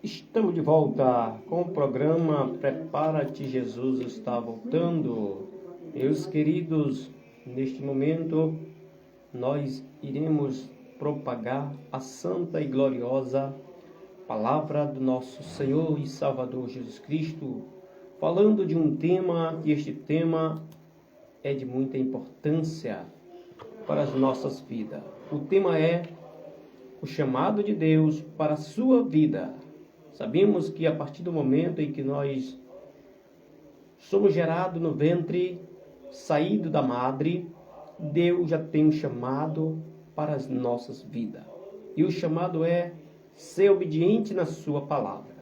Estamos de volta com o programa Prepara-te, Jesus está voltando. Meus queridos, neste momento nós iremos propagar a santa e gloriosa palavra do nosso Senhor e Salvador Jesus Cristo, falando de um tema, que este tema é de muita importância para as nossas vidas. O tema é o chamado de Deus para a sua vida. Sabemos que a partir do momento em que nós somos gerados no ventre, saído da madre, Deus já tem um chamado para as nossas vidas. E o chamado é ser obediente na sua palavra.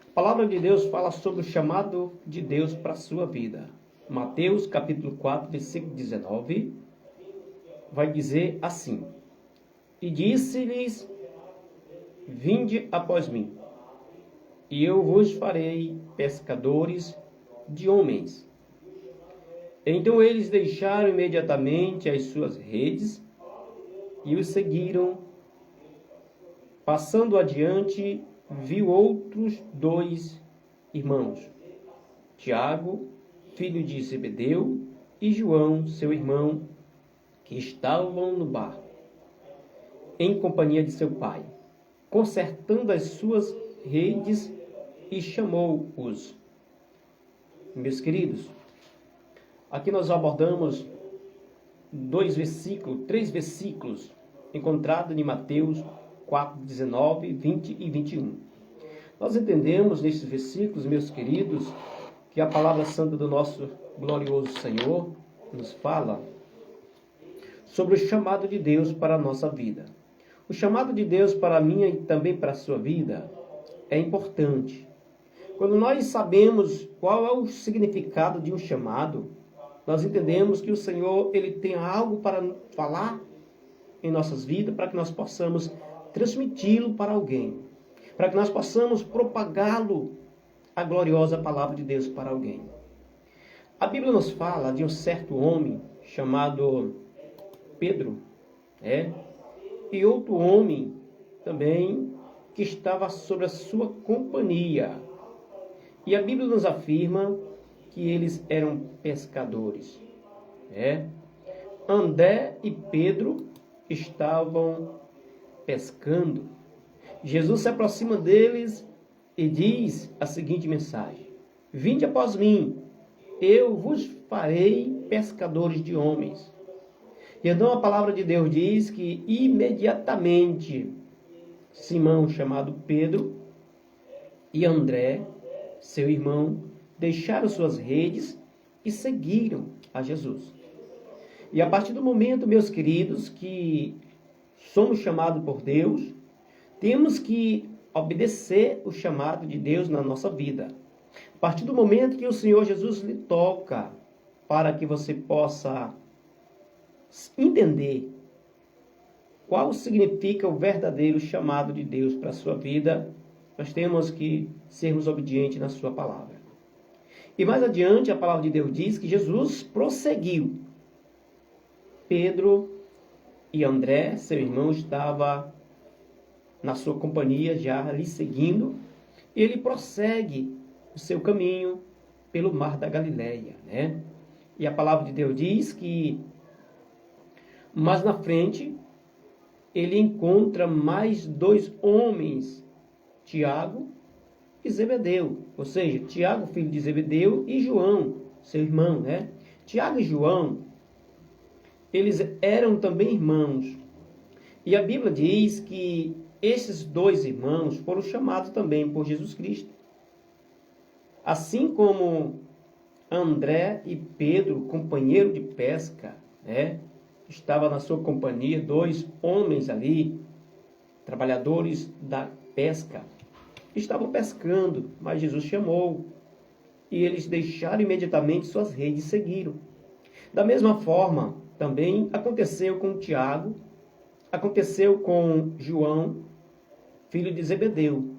A palavra de Deus fala sobre o chamado de Deus para a sua vida. Mateus capítulo 4, versículo 19, vai dizer assim: E disse-lhes: Vinde após mim, e eu vos farei pescadores de homens. Então eles deixaram imediatamente as suas redes e o seguiram. Passando adiante, viu outros dois irmãos, Tiago, filho de Zebedeu, e João, seu irmão, que estavam no barco, em companhia de seu pai, consertando as suas redes, e chamou-os. Meus queridos, aqui nós abordamos três versículos encontrados em Mateus 4, 19, 20 e 21. Nós entendemos nesses versículos, meus queridos, que a palavra santa do nosso glorioso Senhor nos fala sobre o chamado de Deus para a nossa vida. O chamado de Deus para a minha e também para a sua vida é importante. Quando nós sabemos qual é o significado de um chamado, nós entendemos que o Senhor ele tem algo para falar em nossas vidas, para que nós possamos transmiti-lo para alguém, para que nós possamos propagá-lo, a gloriosa palavra de Deus para alguém. A Bíblia nos fala de um certo homem chamado Pedro, e outro homem também que estava sob a sua companhia. E a Bíblia nos afirma que eles eram pescadores. André e Pedro estavam pescando. Jesus se aproxima deles e diz a seguinte mensagem: Vinde após mim, eu vos farei pescadores de homens. E então a palavra de Deus diz que imediatamente Simão, chamado Pedro, e André, seu irmão, deixaram suas redes e seguiram a Jesus. E a partir do momento, meus queridos, que somos chamados por Deus, temos que obedecer o chamado de Deus na nossa vida. A partir do momento que o Senhor Jesus lhe toca, para que você possa entender qual significa o verdadeiro chamado de Deus para a sua vida, nós temos que sermos obedientes na sua palavra. E mais adiante, a palavra de Deus diz que Jesus prosseguiu. Pedro e André, seu irmão, estavam na sua companhia, já lhe seguindo, e ele prossegue o seu caminho pelo mar da Galileia, E a palavra de Deus diz que mais na frente ele encontra mais dois homens, Tiago e Zebedeu, ou seja, Tiago, filho de Zebedeu, e João, seu irmão, Tiago e João, eles eram também irmãos. E a Bíblia diz que esses dois irmãos foram chamados também por Jesus Cristo. Assim como André e Pedro, companheiro de pesca, estava na sua companhia, dois homens ali, trabalhadores da pesca, estavam pescando, mas Jesus chamou, e eles deixaram imediatamente suas redes e seguiram. Da mesma forma, também aconteceu com Tiago, aconteceu com João, filho de Zebedeu,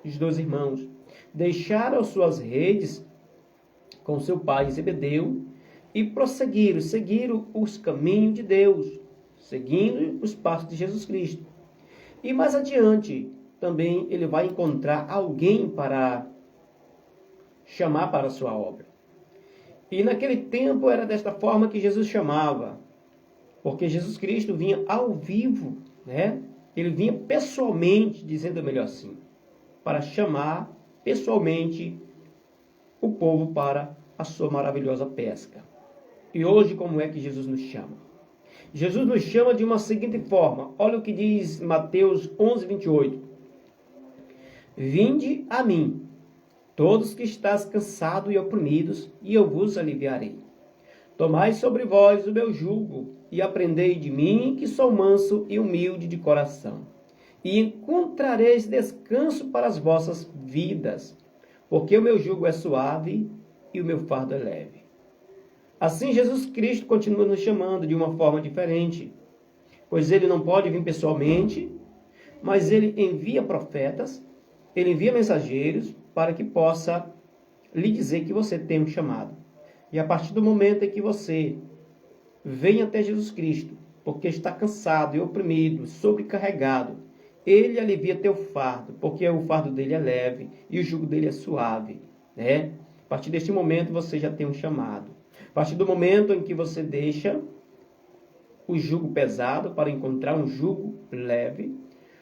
os dois irmãos. Deixaram suas redes com seu pai Zebedeu e prosseguiram, seguiram os caminhos de Deus, seguindo os passos de Jesus Cristo. E mais adiante, também ele vai encontrar alguém para chamar para a sua obra. E naquele tempo era desta forma que Jesus chamava, porque Jesus Cristo vinha ao vivo, né? Ele vinha pessoalmente, dizendo melhor assim, para chamar pessoalmente o povo para a sua maravilhosa pesca. E hoje como é que Jesus nos chama? Jesus nos chama de uma seguinte forma. Olha o que diz Mateus 11, 28. Vinde a mim, todos que estáis cansados e oprimidos, e eu vos aliviarei. Tomai sobre vós o meu jugo, e aprendei de mim, que sou manso e humilde de coração. E encontrareis descanso para as vossas vidas, porque o meu jugo é suave e o meu fardo é leve. Assim Jesus Cristo continua nos chamando de uma forma diferente, pois ele não pode vir pessoalmente, mas ele envia profetas, ele envia mensageiros para que possa lhe dizer que você tem um chamado. E a partir do momento em que você vem até Jesus Cristo, porque está cansado e oprimido, sobrecarregado, ele alivia teu fardo, porque o fardo dele é leve e o jugo dele é suave, né? A partir deste momento você já tem um chamado. A partir do momento em que você deixa o jugo pesado para encontrar um jugo leve,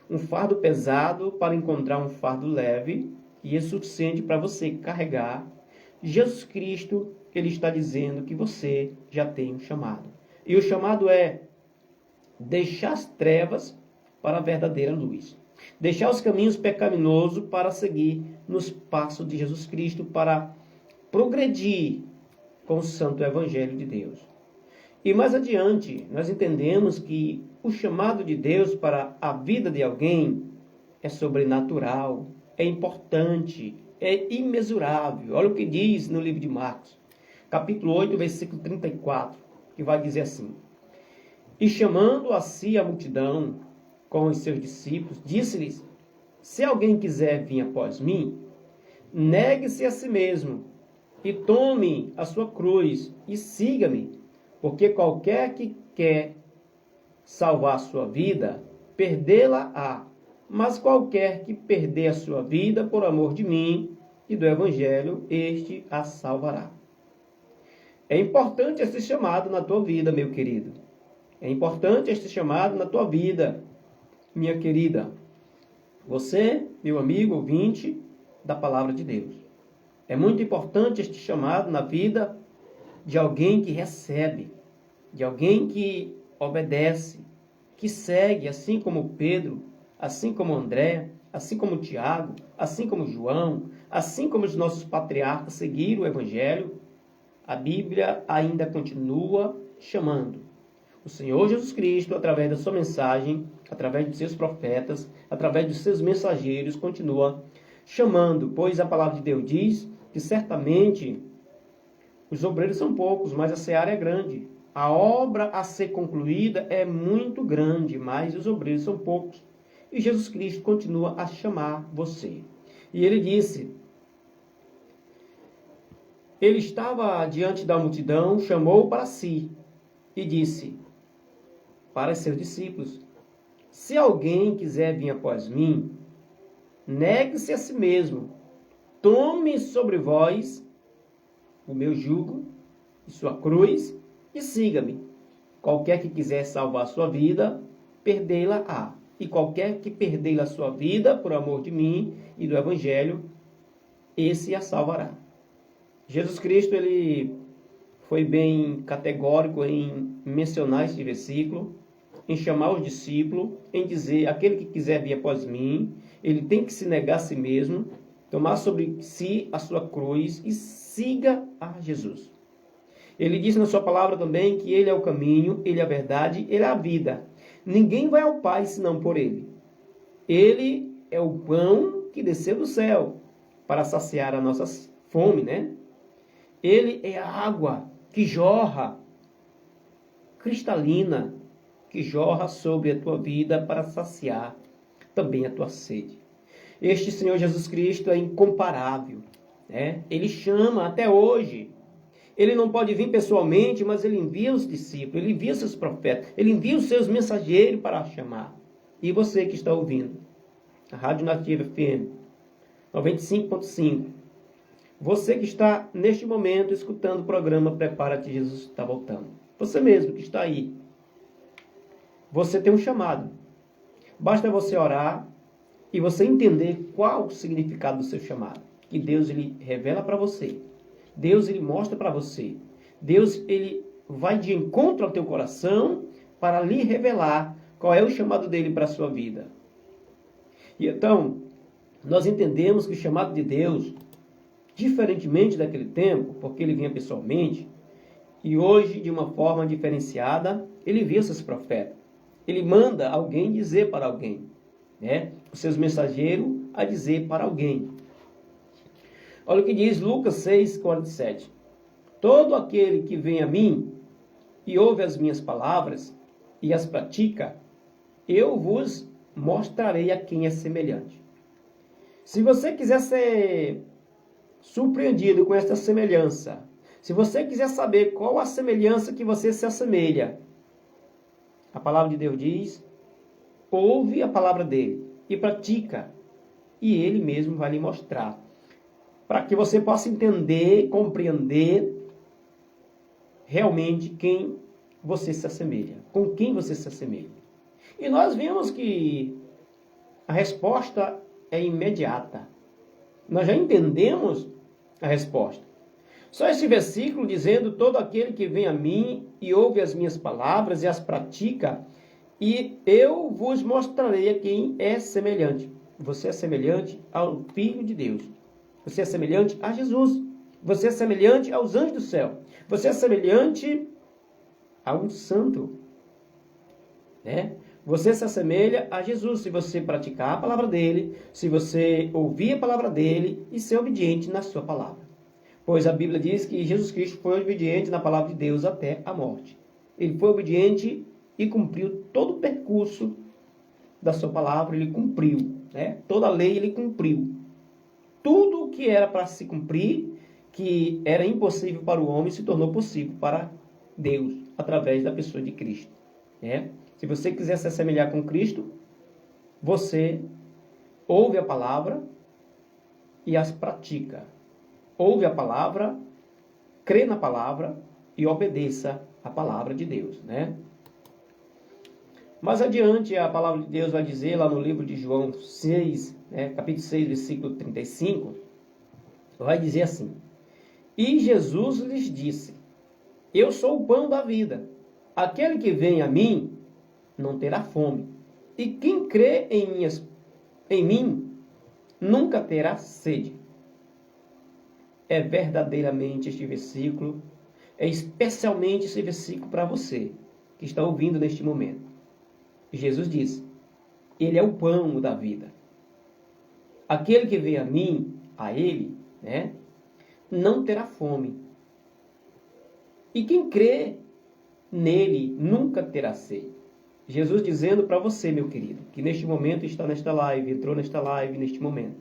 um fardo pesado para encontrar um fardo leve, e é suficiente para você carregar, Jesus Cristo, ele está dizendo que você já tem um chamado. E o chamado é deixar as trevas para a verdadeira luz. Deixar os caminhos pecaminosos para seguir nos passos de Jesus Cristo, para progredir com o santo evangelho de Deus. E mais adiante, nós entendemos que o chamado de Deus para a vida de alguém é sobrenatural, é importante, é imensurável. Olha o que diz no livro de Marcos, capítulo 8, versículo 34, que vai dizer assim: E chamando a si a multidão com os seus discípulos, disse-lhes: Se alguém quiser vir após mim, negue-se a si mesmo, e tome a sua cruz, e siga-me, porque qualquer que quer salvar a sua vida, perdê-la-á. Mas qualquer que perder a sua vida por amor de mim e do Evangelho, este a salvará. É importante esse chamado na tua vida, meu querido. É importante este chamado na tua vida, minha querida. Você, meu amigo ouvinte da palavra de Deus. É muito importante este chamado na vida de alguém que recebe, de alguém que obedece, que segue, assim como Pedro, assim como André, assim como Tiago, assim como João, assim como os nossos patriarcas seguiram o Evangelho. A Bíblia ainda continua chamando. O Senhor Jesus Cristo, através da sua mensagem, através dos seus profetas, através dos seus mensageiros, continua chamando, pois a palavra de Deus diz que certamente os obreiros são poucos, mas a seara é grande. A obra a ser concluída é muito grande, mas os obreiros são poucos. E Jesus Cristo continua a chamar você. E ele disse, ele estava diante da multidão, chamou para si e disse para os seus discípulos: Se alguém quiser vir após mim, negue-se a si mesmo, tome sobre vós o meu jugo e sua cruz e siga-me. Qualquer que quiser salvar a sua vida, perdê-la-á. E qualquer que perder a sua vida por amor de mim e do Evangelho, esse a salvará. Jesus Cristo, ele foi bem categórico em mencionar esse versículo, em chamar os discípulos, em dizer: aquele que quiser vir após mim, ele tem que se negar a si mesmo, tomar sobre si a sua cruz e siga a Jesus. Ele disse na sua palavra também que ele é o caminho, ele é a verdade, ele é a vida. Ninguém vai ao Pai senão por ele. Ele é o pão que desceu do céu para saciar a nossa fome, né? Ele é a água que jorra, cristalina, que jorra sobre a tua vida para saciar também a tua sede. Este Senhor Jesus Cristo é incomparável, né? Ele chama até hoje. Ele não pode vir pessoalmente, mas ele envia os discípulos, ele envia os seus profetas, ele envia os seus mensageiros para chamar. E você que está ouvindo, a Rádio Nativa FM 95.5. Você que está neste momento escutando o programa Prepara-te, Jesus está voltando. Você mesmo que está aí. Você tem um chamado. Basta você orar e você entender qual o significado do seu chamado. Que Deus ele revela para você. Deus ele mostra para você. Deus ele vai de encontro ao teu coração para lhe revelar qual é o chamado dele para a sua vida. E então, nós entendemos que o chamado de Deus, diferentemente daquele tempo, porque ele vinha pessoalmente, e hoje, de uma forma diferenciada, ele via seus profetas. Ele manda alguém dizer para alguém, né? Os seus mensageiros a dizer para alguém. Olha o que diz Lucas 6,47. Todo aquele que vem a mim e ouve as minhas palavras e as pratica, eu vos mostrarei a quem é semelhante. Se você quiser ser surpreendido com esta semelhança, se você quiser saber qual a semelhança que você se assemelha, a palavra de Deus diz, ouve a palavra dele e pratica, e ele mesmo vai lhe mostrar, para que você possa entender, compreender realmente quem você se assemelha, com quem você se assemelha. E nós vimos que a resposta é imediata. Nós já entendemos a resposta. Só esse versículo dizendo, todo aquele que vem a mim e ouve as minhas palavras e as pratica, e eu vos mostrarei a quem é semelhante. Você é semelhante ao Filho de Deus. Você é semelhante a Jesus. Você é semelhante aos anjos do céu. Você é semelhante a um santo. Né? Você se assemelha a Jesus se você praticar a palavra dele, se você ouvir a palavra dele e ser obediente na sua palavra. Pois a Bíblia diz que Jesus Cristo foi obediente na palavra de Deus até a morte. Ele foi obediente e cumpriu todo o percurso da sua palavra, ele cumpriu. Né? Toda a lei ele cumpriu. Tudo o que era para se cumprir, que era impossível para o homem, se tornou possível para Deus, através da pessoa de Cristo. Né? Se você quiser se assemelhar com Cristo, você ouve a palavra e as pratica. Ouve a palavra, crê na palavra e obedeça a palavra de Deus. Né? Mais adiante, a palavra de Deus vai dizer lá no livro de João 6, capítulo 6, versículo 35, vai dizer assim, e Jesus lhes disse, eu sou o pão da vida, aquele que vem a mim não terá fome, e quem crê em mim nunca terá sede. É verdadeiramente este versículo, é especialmente esse versículo para você que está ouvindo neste momento. Jesus disse, ele é o pão da vida. Aquele que vem a mim, a ele, né, não terá fome. E quem crê nele nunca terá sede. Jesus dizendo para você, meu querido, que neste momento está nesta live, entrou nesta live neste momento.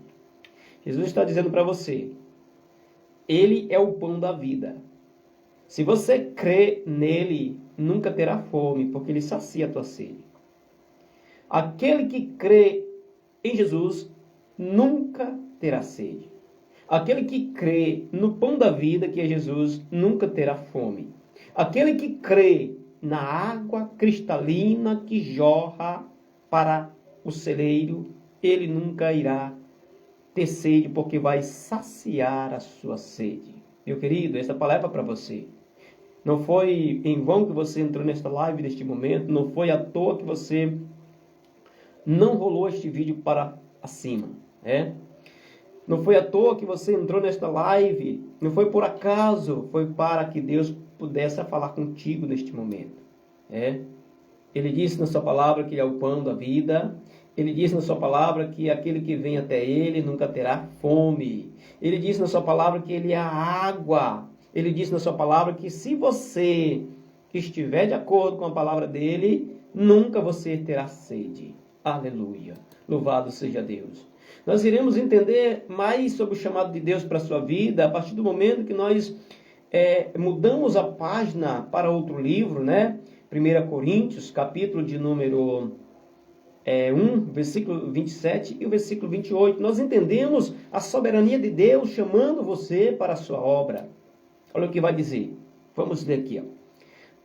Jesus está dizendo para você, ele é o pão da vida. Se você crê nele, nunca terá fome, porque ele sacia a tua sede. Aquele que crê em Jesus nunca terá sede. Aquele que crê no pão da vida, que é Jesus, nunca terá fome. Aquele que crê na água cristalina que jorra para o celeiro, ele nunca irá ter sede, porque vai saciar a sua sede. Meu querido, esta palavra é para você. Não foi em vão que você entrou nesta live, neste momento. Não foi à toa que você não rolou este vídeo para acima. Não foi à toa que você entrou nesta live. Não foi por acaso. Foi para que Deus pudesse falar contigo neste momento. Ele disse na sua palavra que ele é o pão da vida. Ele disse na sua palavra que aquele que vem até ele nunca terá fome. Ele disse na sua palavra que ele é a água. Ele disse na sua palavra que se você estiver de acordo com a palavra dele, nunca você terá sede. Aleluia. Louvado seja Deus. Nós iremos entender mais sobre o chamado de Deus para a sua vida a partir do momento que nós mudamos a página para outro livro, né? 1 Coríntios, capítulo de número versículo 27 e o versículo 28. Nós entendemos a soberania de Deus chamando você para a sua obra. Olha o que vai dizer. Vamos ler aqui.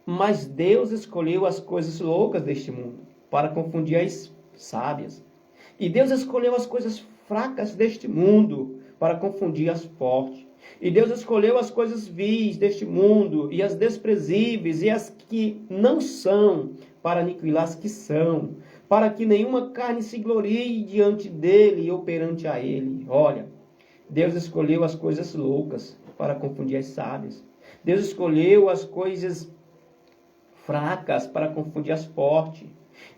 Mas Deus escolheu as coisas loucas deste mundo para confundir as sábias. E Deus escolheu as coisas fracas deste mundo para confundir as fortes. E Deus escolheu as coisas vis deste mundo e as desprezíveis e as que não são para aniquilar as que são, para que nenhuma carne se glorie diante dele ou perante a ele. Olha, Deus escolheu as coisas loucas para confundir as sábias. Deus escolheu as coisas fracas para confundir as fortes.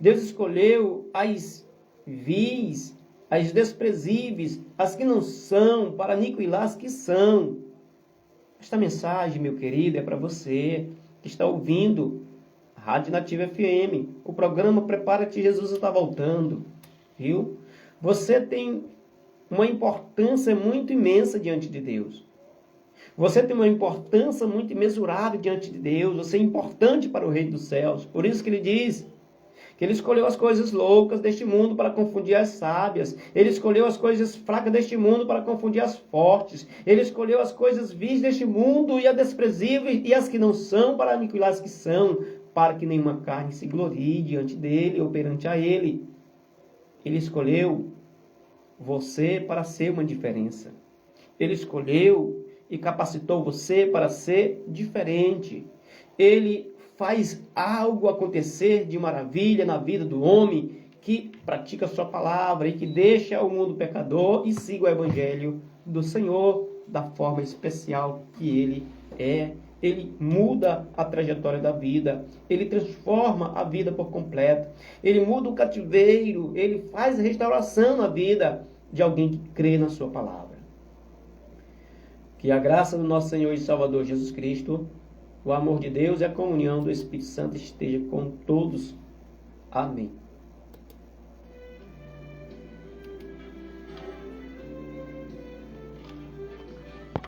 Deus escolheu as vis, as desprezíveis, as que não são, para aniquilar as que são. Esta mensagem, meu querido, é para você que está ouvindo a Rádio Nativa FM. O programa Prepara-te, Jesus está voltando. Viu? Você tem uma importância muito imensa diante de Deus. Você tem uma importância muito imensurável diante de Deus. Você é importante para o Reino dos Céus. Por isso que ele diz que ele escolheu as coisas loucas deste mundo para confundir as sábias. Ele escolheu as coisas fracas deste mundo para confundir as fortes. Ele escolheu as coisas vis deste mundo e as desprezíveis e as que não são para aniquilar as que são, para que nenhuma carne se glorie diante dele ou perante a ele. Ele escolheu você para ser uma diferença. Ele escolheu e capacitou você para ser diferente. Ele faz algo acontecer de maravilha na vida do homem que pratica a sua palavra e que deixa o mundo pecador e siga o evangelho do Senhor da forma especial que ele é. Ele muda a trajetória da vida, ele transforma a vida por completo, ele muda o cativeiro, ele faz a restauração na vida de alguém que crê na sua palavra. Que a graça do nosso Senhor e Salvador Jesus Cristo, o amor de Deus e a comunhão do Espírito Santo esteja com todos. Amém.